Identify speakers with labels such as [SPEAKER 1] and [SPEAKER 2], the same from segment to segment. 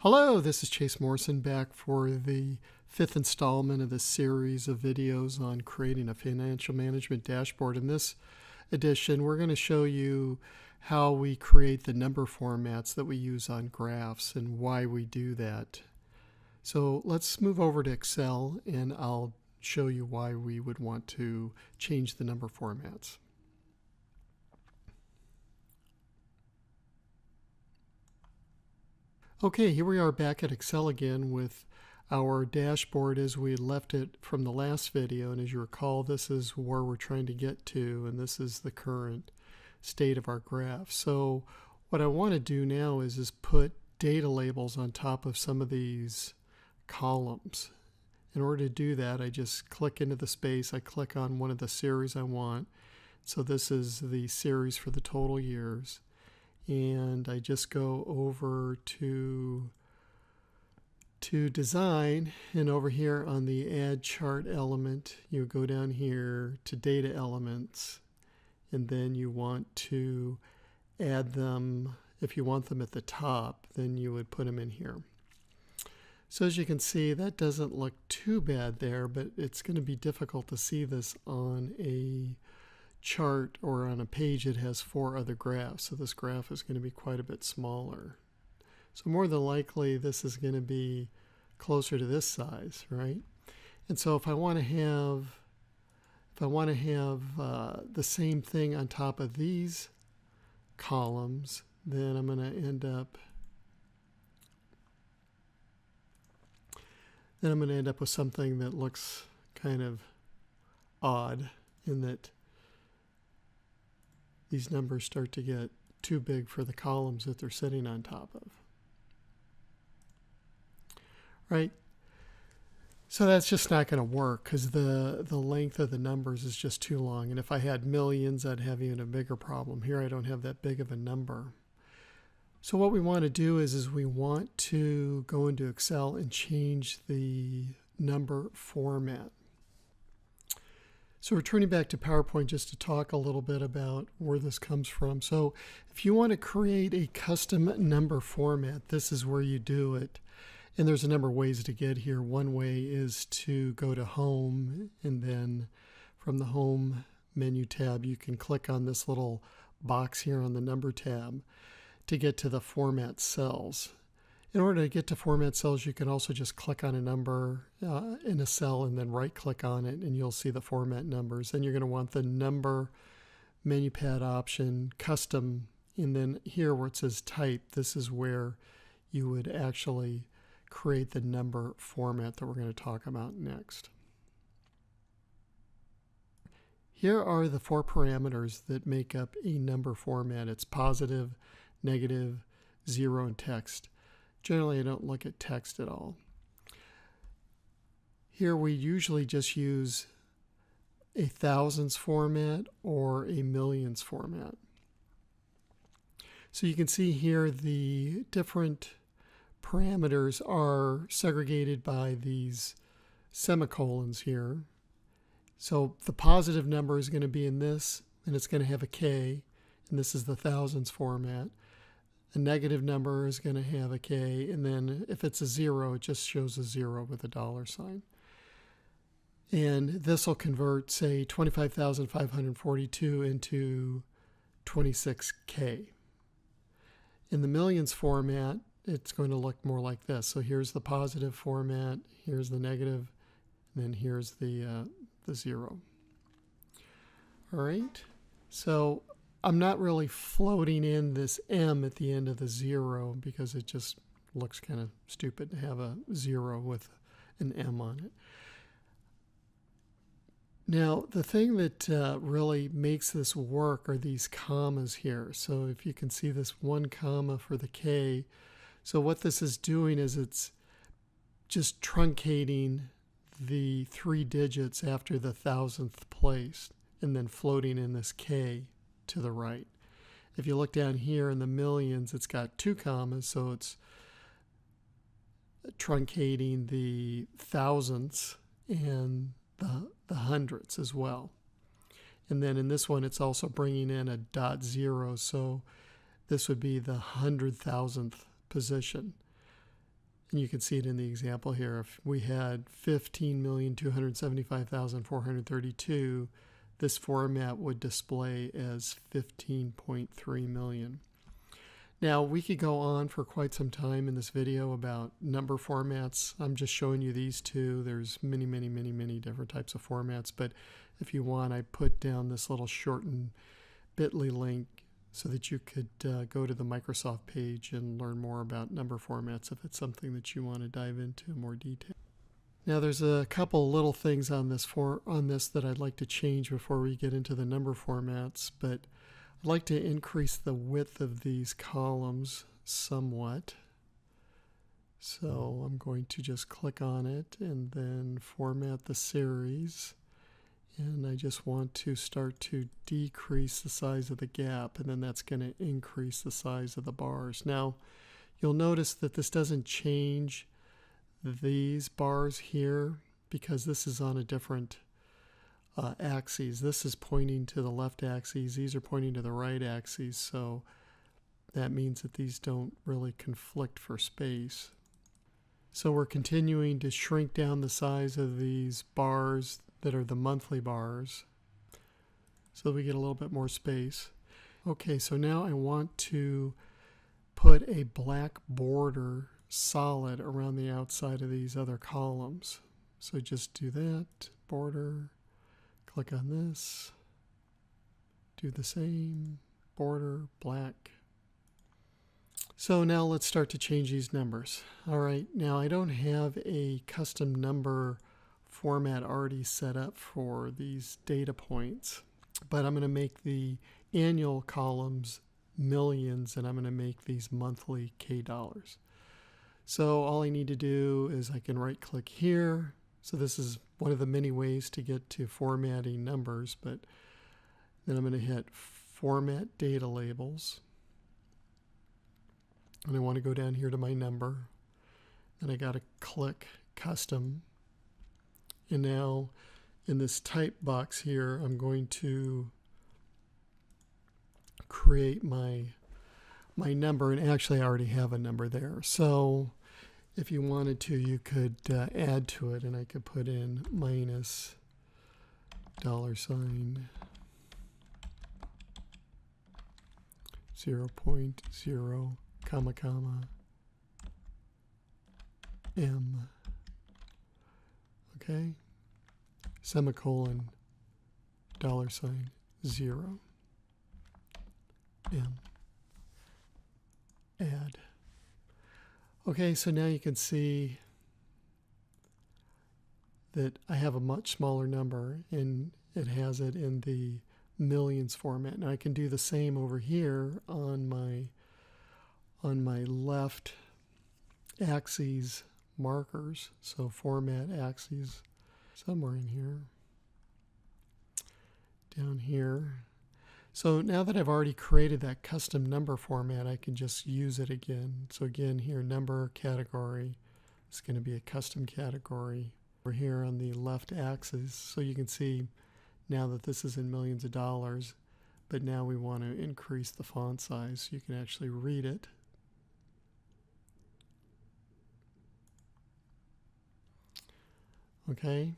[SPEAKER 1] Hello, this is Chase Morrison back for the fifth installment of this series of videos on creating a financial management dashboard. In this edition, we're going to show you how we create the number formats that we use on graphs and why we do that. So let's move over to Excel and I'll show you why we would want to change the number formats. Okay, here we are back at Excel again with our dashboard as we left it from the last video. And as you recall, this is where we're trying to get to, and this is the current state of our graph. So what I want to do now is put data labels on top of some of these columns. In order to do that, I just click into the space. I click on one of the series I want. So this is the series for the total years. And I just go over to design, and over here on the add chart element, you go down here to data elements, and then you want to add them. If you want them at the top, then you would put them in here. So as you can see, that doesn't look too bad there, but it's going to be difficult to see this on a chart or on a page that has 4 other graphs. So this graph is going to be quite a bit smaller. So more than likely this is going to be closer to this size, right? And so if I want to have the same thing on top of these columns, then I'm going to end up with something that looks kind of odd, in that these numbers start to get too big for the columns that they're sitting on top of. Right? So that's just not going to work because the length of the numbers is just too long. And if I had millions, I'd have even a bigger problem. Here I don't have that big of a number. So what we want to do is we want to go into Excel and change the number format. So returning back to PowerPoint just to talk a little bit about where this comes from. So if you want to create a custom number format, this is where you do it. And there's a number of ways to get here. One way is to go to Home, and then from the Home menu tab, you can click on this little box here on the Number tab to get to the Format Cells. In order to get to Format Cells, you can also just click on a number in a cell and then right-click on it, and you'll see the format numbers. Then you're going to want the Number menu pad option, Custom, and then here where it says Type, this is where you would actually create the number format that we're going to talk about next. Here are the 4 parameters that make up a number format. It's positive, negative, 0, and text. Generally, I don't look at text at all. Here we usually just use a thousands format or a millions format. So you can see here the different parameters are segregated by these semicolons here. So the positive number is going to be in this, and it's going to have a K, and this is the thousands format. A negative number is going to have a K, and then if it's a 0, it just shows a 0 with a $sign. And this will convert, say, 25,542 into 26K. In the millions format, it's going to look more like this. So here's the positive format, here's the negative, and then here's the 0. All right, so I'm not really floating in this M at the end of the 0 because it just looks kind of stupid to have a 0 with an M on it. Now, the thing that really makes this work are these commas here. So if you can see this 1 comma for the K, so what this is doing is it's just truncating the 3 digits after the 1000th place and then floating in this K to the right. If you look down here in the millions, it's got 2 commas, so it's truncating the thousandths and the hundredths as well. And then in this one, it's also bringing in a .0, so this would be the 100,000th position. And you can see it in the example here. If we had 15,275,432, this format would display as 15.3 million. Now, we could go on for quite some time in this video about number formats. I'm just showing you these two. There's many, many, many, many different types of formats, but if you want, I put down this little shortened bit.ly link so that you could go to the Microsoft page and learn more about number formats if it's something that you want to dive into in more detail. Now, there's a couple little things on this that I'd like to change before we get into the number formats, but I'd like to increase the width of these columns somewhat. So I'm going to just click on it and then format the series. And I just want to start to decrease the size of the gap, and then that's going to increase the size of the bars. Now, you'll notice that this doesn't change these bars here because this is on a different axes. This is pointing to the left axis. These are pointing to the right axis. So that means that these don't really conflict for space. So we're continuing to shrink down the size of these bars that are the monthly bars so that we get a little bit more space. Okay, so now I want to put a black border solid around the outside of these other columns. So just do that, border, click on this, do the same, border, black. So now let's start to change these numbers. All right, now I don't have a custom number format already set up for these data points, but I'm going to make the annual columns millions and I'm going to make these monthly K dollars. So all I need to do is I can right click here. So this is one of the many ways to get to formatting numbers, but then I'm going to hit Format Data Labels. And I want to go down here to my number. And I got to click Custom. And now in this type box here, I'm going to create my number, and actually I already have a number there. So if you wanted to, you could add to it, and I could put in minus $0.0, 0.0, comma, M. Okay, semicolon, $0, M. Add. Okay, so now you can see that I have a much smaller number and it has it in the millions format. Now I can do the same over here on my left axes markers. So format axes somewhere in here, down here. So now that I've already created that custom number format, I can just use it again. So again, here, number category, it's going to be a custom category. We're here on the left axis, so you can see now that this is in millions of dollars, but now we want to increase the font size so you can actually read it. Okay,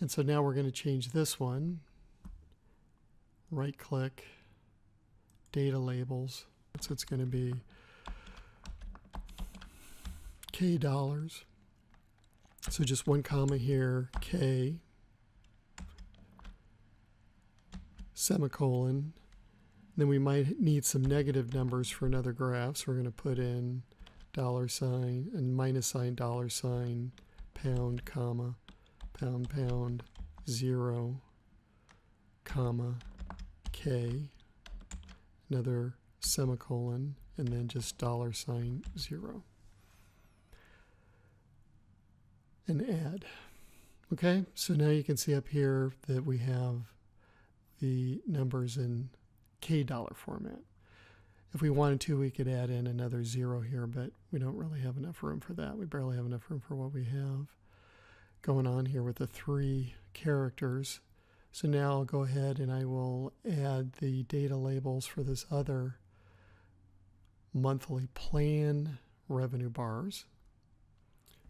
[SPEAKER 1] and so now we're going to change this one. Right click, data labels. So it's going to be K dollars. So just one comma here, K, semicolon. Then we might need some negative numbers for another graph. So we're going to put in $sign and $sign, pound, comma, pound, 0, comma, K, another semicolon, and then just $0. And add. Okay, so now you can see up here that we have the numbers in K dollar format. If we wanted to, we could add in another 0 here, but we don't really have enough room for that. We barely have enough room for what we have going on here with the 3 characters. So now I'll go ahead and I will add the data labels for this other monthly plan revenue bars.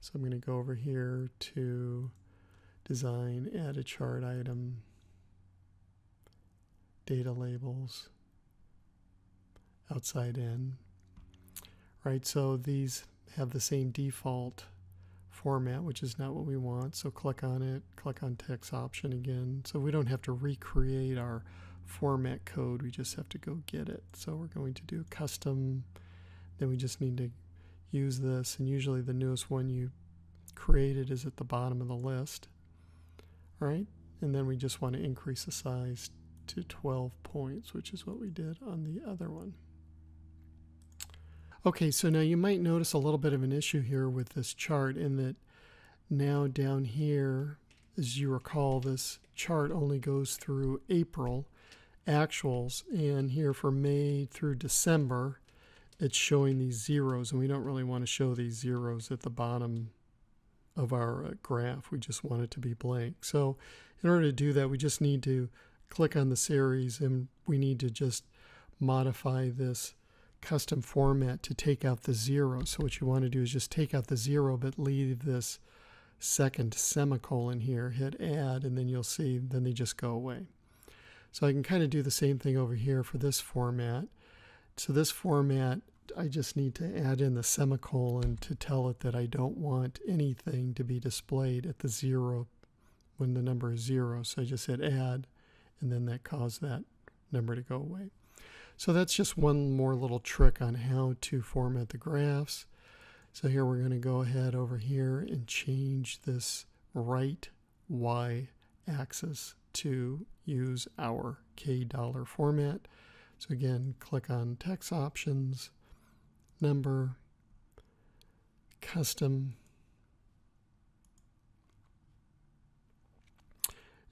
[SPEAKER 1] So I'm going to go over here to design, add a chart item, data labels, outside in. Right, so these have the same default format, which is not what we want. So click on it, click on text option again. So we don't have to recreate our format code, we just have to go get it. So we're going to do custom, then we just need to use this, and usually the newest one you created is at the bottom of the list. All right, and then we just want to increase the size to 12 points, which is what we did on the other one. Okay, so now you might notice a little bit of an issue here with this chart in that now down here, as you recall, this chart only goes through April actuals, and here for May through December, it's showing these zeros, and we don't really want to show these zeros at the bottom of our graph. We just want it to be blank. So in order to do that, we just need to click on the series, and we need to just modify this custom format to take out the zero. So what you want to do is just take out the zero, but leave this second semicolon here, hit add, and then you'll see, then they just go away. So I can kind of do the same thing over here for this format. So this format, I just need to add in the semicolon to tell it that I don't want anything to be displayed at the zero when the number is zero. So I just hit add, and then that caused that number to go away. So that's just one more little trick on how to format the graphs. So here we're going to go ahead over here and change this right Y axis to use our $K format. So again, click on text options, number, custom,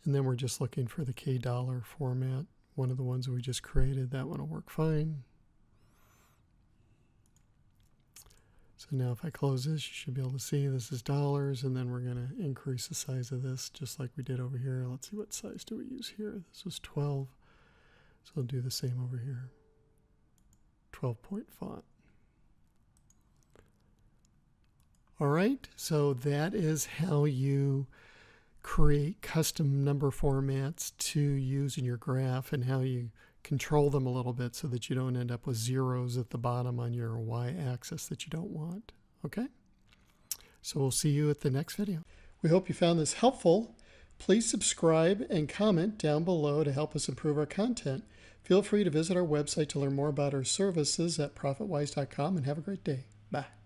[SPEAKER 1] and then we're just looking for the $K format. One of the ones we just created, that one will work fine. So now if I close this, you should be able to see this is dollars, and then we're going to increase the size of this just like we did over here. Let's see, what size do we use here? This was 12, so I'll do the same over here. 12-point font. All right, so that is how you create custom number formats to use in your graph, and how you control them a little bit so that you don't end up with zeros at the bottom on your y-axis that you don't want. Okay? So we'll see you at the next video. We hope you found this helpful. Please subscribe and comment down below to help us improve our content. Feel free to visit our website to learn more about our services at profitwise.com, and have a great day. Bye.